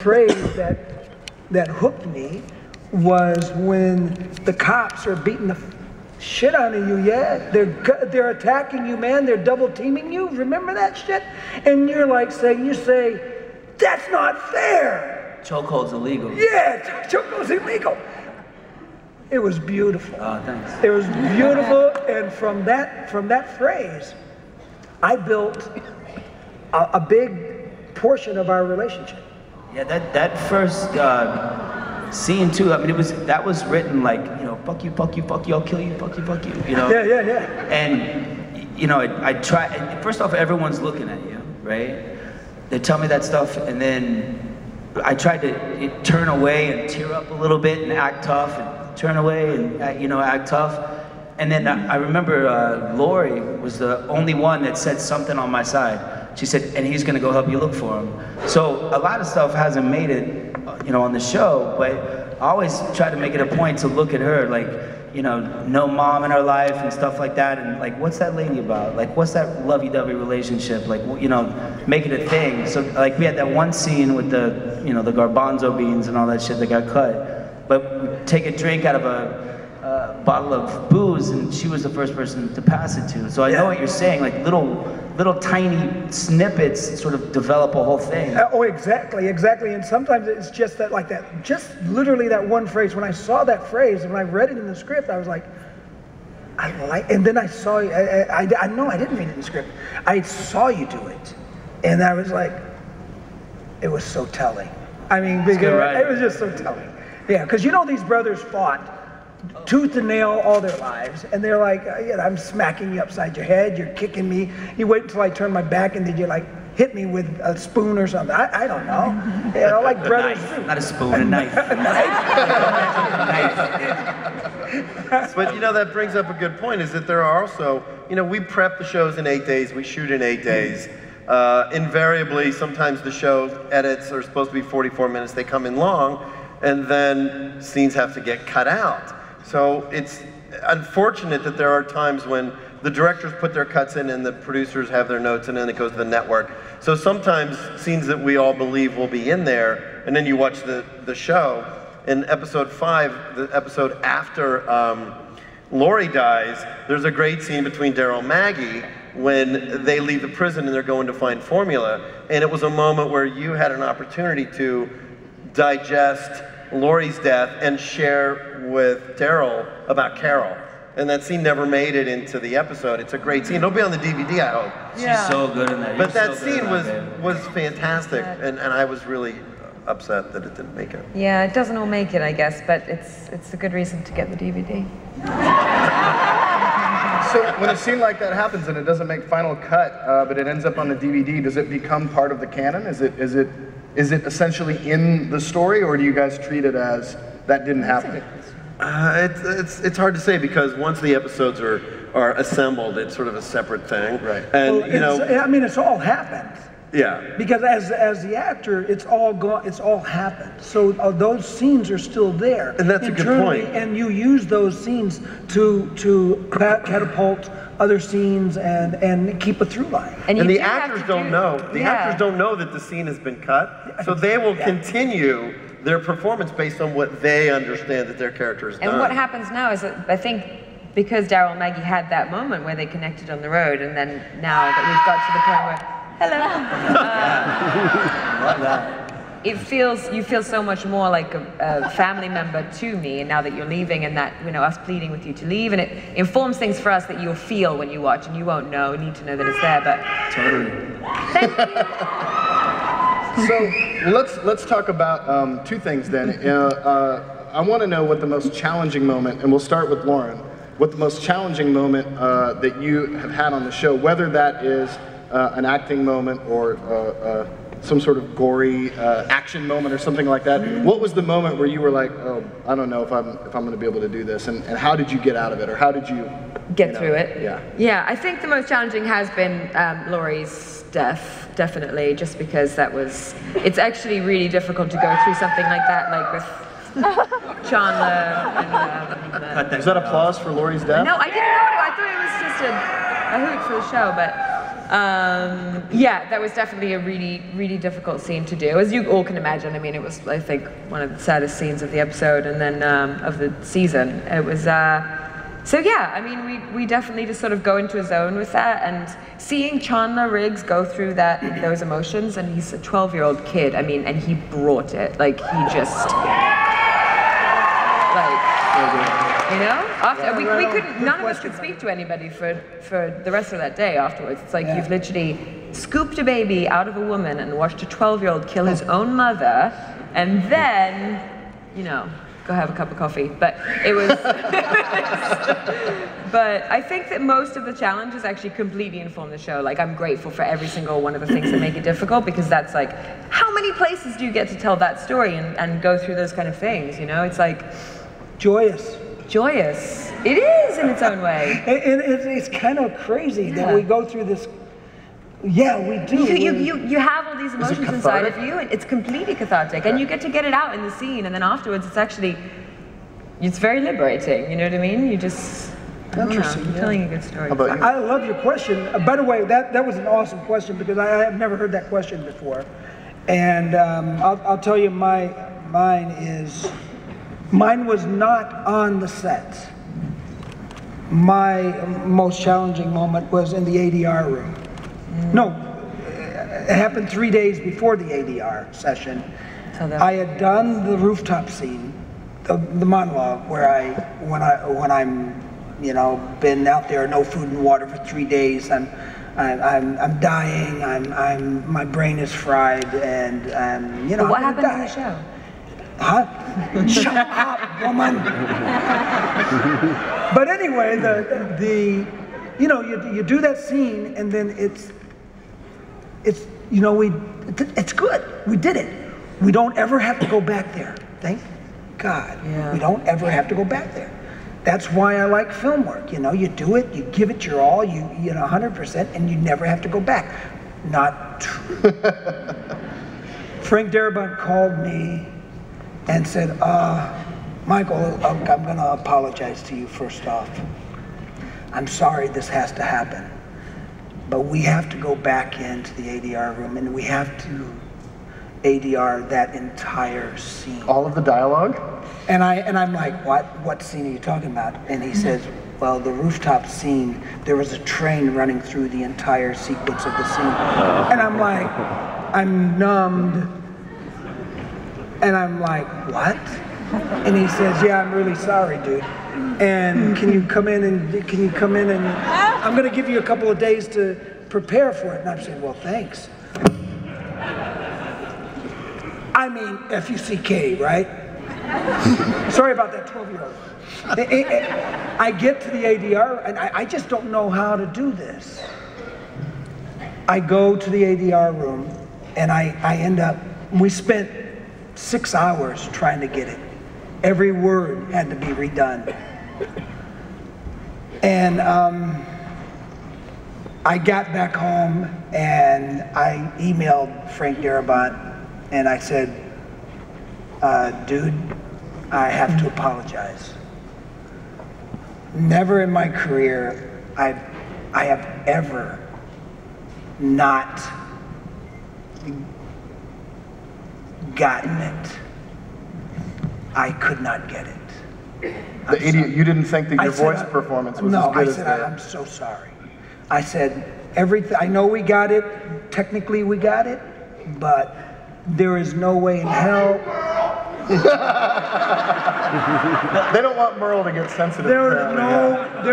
phrase that hooked me was when the cops are beating the shit out of you, yeah? They're attacking you, man. They're double teaming you. Remember that shit? And you're like you say, that's not fair. Chokehold's illegal. Yeah, chokehold's illegal. It was beautiful. Oh, thanks. It was beautiful, and from that phrase, I built a big portion of our relationship. Yeah, that first scene too. I mean, that was written like, you know, fuck you, I'll kill you, fuck you, you know. Yeah. And you know, I try. First off, everyone's looking at you, right? They tell me that stuff, and then I tried to turn away and tear up a little bit and act tough, and turn away and you know, act tough. And then I remember Lori was the only one that said something on my side. She said, and he's gonna go help you look for him. So a lot of stuff hasn't made it, you know, on the show, but I always try to make it a point to look at her, like, you know, no mom in her life and stuff like that, and like, what's that lady about? Like, what's that lovey-dovey relationship? Like, you know, make it a thing. So like, we had that one scene with the, you know, the garbanzo beans and all that shit that got cut, but we take a drink out of a bottle of booze, and she was the first person to pass it to. So I know what you're saying, like little tiny snippets sort of develop a whole thing. Oh, exactly. And sometimes it's just that, like that, just literally that one phrase. When I saw that phrase, and when I read it in the script, I was like, and then I saw, I know I didn't read it in the script. I saw you do it. And I was like, it was so telling. I mean, because it was just so telling. Yeah, because you know these brothers fought tooth and nail all their lives, and they're like, yeah, I'm smacking you upside your head, you're kicking me, you wait until I turn my back and then you like hit me with a spoon or something. I don't know. You know, like brothers. Not a spoon, a knife. A knife. But you know, that brings up a good point, is that there are also, you know, we prep the shows in 8 days, we shoot in 8 days. Invariably, sometimes the show edits are supposed to be 44 minutes, they come in long, and then scenes have to get cut out. So it's unfortunate that there are times when the directors put their cuts in and the producers have their notes, and then it goes to the network. So sometimes scenes that we all believe will be in there, and then you watch the show. In episode 5, the episode after Lori dies, there's a great scene between Daryl and Maggie when they leave the prison and they're going to find formula. And it was a moment where you had an opportunity to digest Lori's death and share with Daryl about Carol. And that scene never made it into the episode. It's a great scene. It'll be on the DVD, I hope. Yeah. She's so good in that. But that scene was fantastic, and I was really upset that it didn't make it. Yeah, it doesn't all make it, I guess, but it's a good reason to get the DVD. So when a scene like that happens and it doesn't make final cut, but it ends up on the DVD, does it become part of the canon? Is it essentially in the story, or do you guys treat it as that didn't happen? It's hard to say, because once the episodes are assembled, it's sort of a separate thing. Right. And well, you know, I mean, it's all happened. Yeah. Because as the actor, it's all gone. It's all happened. So those scenes are still there. And that's a good point. And you use those scenes to catapult other scenes and keep a through line. And the actors don't know. The actors don't know that the scene has been cut, so they will continue their performance based on what they understand that their character has done. And what happens now is that I think because Daryl and Maggie had that moment where they connected on the road, and then now that we've got to the point where, hello, Love that. you feel so much more like a family member to me, and now that you're leaving, and that, you know, us pleading with you to leave, and it informs things for us that you'll feel when you watch, and you won't need to know that it's there, but totally. Thank you. So let's talk about two things then. I want to know what the most challenging moment, and we'll start with Lauren, what the most challenging moment that you have had on the show, whether that is an acting moment or some sort of gory action moment or something like that. What was the moment where you were like, oh, I don't know if I'm going to be able to do this, and how did you get out of it, or how did you get through it? Yeah, I think the most challenging has been Laurie's death, definitely, just because it's actually really difficult to go through something like that, like with Chandler. And, is that applause for Laurie's death? No, I didn't know. I thought it was just a hoot for the show, but Yeah, that was definitely a really, really difficult scene to do, as you all can imagine. I mean, it was, I think, one of the saddest scenes of the episode and then of the season. It was, so yeah, I mean, we definitely just sort of go into a zone with that, and seeing Chandler Riggs go through those emotions, and he's a 12-year-old kid, I mean, and he brought it. Like, he just, like, you know? After, we couldn't, none of us could speak to anybody for the rest of that day afterwards. It's like you've literally scooped a baby out of a woman and watched a 12-year-old kill his own mother, and then, you know, go have a cup of coffee. But it was, but I think that most of the challenges actually completely inform the show. Like, I'm grateful for every single one of the things that make it difficult, because that's like, how many places do you get to tell that story and go through those kind of things, you know? It's like... Joyous. Joyous. It is in its own way. It's kind of crazy that we go through this. Yeah, we do. You have all these emotions inside of you, and it's completely cathartic, and you get to get it out in the scene, and then afterwards it's very liberating, you know what I mean? You just, Interesting. You're telling a good story. How about you? I love your question. By the way, that was an awesome question, because I have never heard that question before. And I'll tell you, mine was not on the set. My most challenging moment was in the ADR room. No, it happened 3 days before the ADR session. I had done the rooftop scene, the monologue, where when I'm, you know, been out there, no food and water for 3 days. I'm dying. My brain is fried, and you know. But what happened in the show? Huh? Shut up, woman. But anyway, you know, you do that scene, and then it's you know, it's good. We did it. We don't ever have to go back there. Thank God. Yeah. We don't ever have to go back there. That's why I like film work. You know, you do it, you give it your all, you know, 100%, and you never have to go back. Not true. Frank Darabont called me and said, Michael, I'm going to apologize to you first off. I'm sorry this has to happen, but we have to go back into the ADR room, and we have to ADR that entire scene. All of the dialogue? And I'm like, what scene are you talking about? And he says, well, the rooftop scene, there was a train running through the entire sequence of the scene. And I'm like, I'm numbed. And I'm like, what? And he says, yeah, I'm really sorry, dude. And can you come in and I'm gonna give you a couple of days to prepare for it. And I'm saying, well, thanks. I mean, F-U-C-K, right? Sorry about that 12-year-old. I get to the ADR, and I just don't know how to do this. I go to the ADR room, and I end up, we spent 6 hours trying to get it. Every word had to be redone. And I got back home, and I emailed Frank Darabont, and I said, dude, I have to apologize. Never in my career I have ever not gotten it. I could not get it. You didn't think that your voice performance was as good as that? No, I said, I'm so sorry. I said, everything, I know we got it, technically we got it, but there is no way in hell. They don't want Merle to get sensitive. There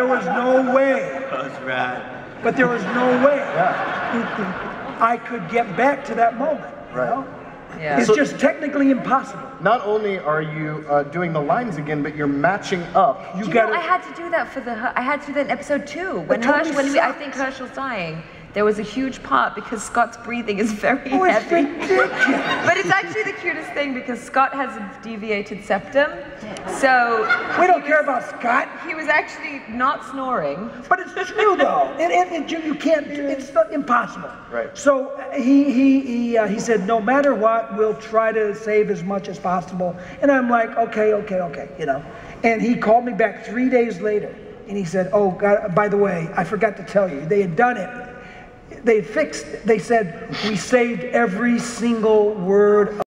was no way. That was rad. But there was no way I could get back to that moment. Right. You know? Yeah. It's just technically impossible. Not only are you doing the lines again, but you're matching up. You know, I had to do that I had to do that in episode 2. When I think Herschel's dying, there was a huge part because Scott's breathing is very heavy. It's ridiculous. But it's actually the cutest thing because Scott has a deviated septum. So we don't care about Scott. He was actually not snoring. But it's true though. You can't. It's impossible. Right. So he said, no matter what, we'll try to save as much as possible. And I'm like, okay, you know. And he called me back 3 days later, and he said, oh God, by the way, I forgot to tell you, they had done it. they said, we saved every single word